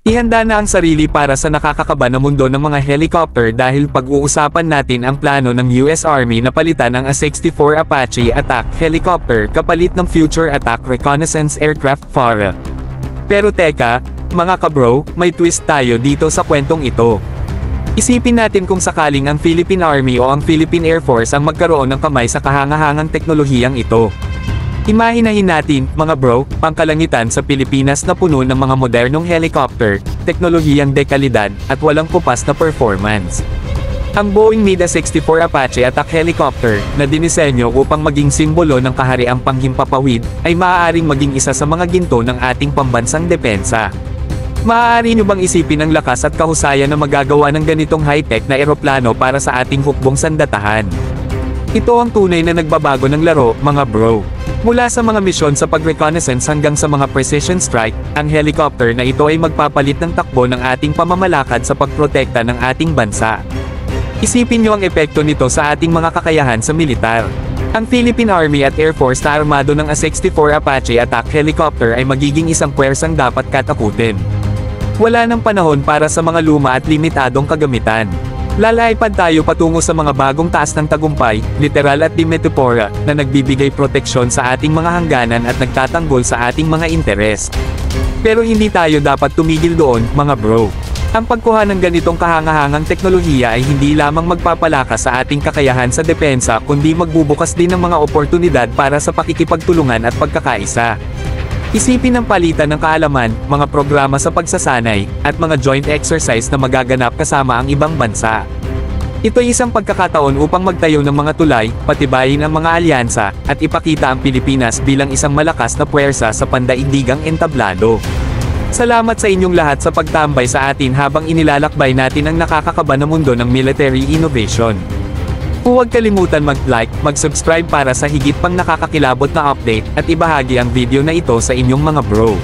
Ihanda na ang sarili para sa nakakakaba na mundo ng mga helicopter dahil pag-uusapan natin ang plano ng US Army na palitan ang A-64 Apache attack helicopter kapalit ng Future Attack Reconnaissance Aircraft FARA. Pero teka, mga kabro, may twist tayo dito sa kwentong ito. Isipin natin kung sakaling ang Philippine Army o ang Philippine Air Force ang magkaroon ng kamay sa kahangahangang teknolohiyang ito. Imahinahin natin, mga bro, pangkalangitan sa Pilipinas na puno ng mga modernong helicopter, teknolohiyang dekalidad, at walang kupas na performance. Ang Boeing MiG-A-64 Apache attack helicopter, na dinisenyo upang maging simbolo ng kahariang panghimpapawid, ay maaaring maging isa sa mga ginto ng ating pambansang depensa. Maaari nyo bang isipin ang lakas at kahusayan na magagawa ng ganitong high-tech na eroplano para sa ating hukbong sandatahan? Ito ang tunay na nagbabago ng laro, mga bro. Mula sa mga misyon sa pag-reconnaissance hanggang sa mga precision strike, ang helicopter na ito ay magpapalit ng takbo ng ating pamamalakad sa pagprotekta ng ating bansa. Isipin nyo ang epekto nito sa ating mga kakayahan sa militar. Ang Philippine Army at Air Force na armado ng A-64 Apache attack helicopter ay magiging isang puwersang dapat katakutin. Wala nang panahon para sa mga luma at limitadong kagamitan. Lalahipad tayo patungo sa mga bagong taas ng tagumpay, literal at di metapora, na nagbibigay proteksyon sa ating mga hangganan at nagtatanggol sa ating mga interes. Pero hindi tayo dapat tumigil doon, mga bro. Ang pagkuha ng ganitong kahangahangang teknolohiya ay hindi lamang magpapalakas sa ating kakayahan sa depensa kundi magbubukas din ng mga oportunidad para sa pakikipagtulungan at pagkakaisa. Isipin ang palitan ng kaalaman, mga programa sa pagsasanay, at mga joint exercise na magaganap kasama ang ibang bansa. Ito ay isang pagkakataon upang magtayo ng mga tulay, patibayin ang mga alyansa, at ipakita ang Pilipinas bilang isang malakas na puwersa sa pandaigdigang entablado. Salamat sa inyong lahat sa pagtambay sa atin habang inilalakbay natin ang nakakakaba na mundo ng military innovation. Huwag kalimutan mag-like, mag-subscribe para sa higit pang nakakakilabot na update, at ibahagi ang video na ito sa inyong mga bro.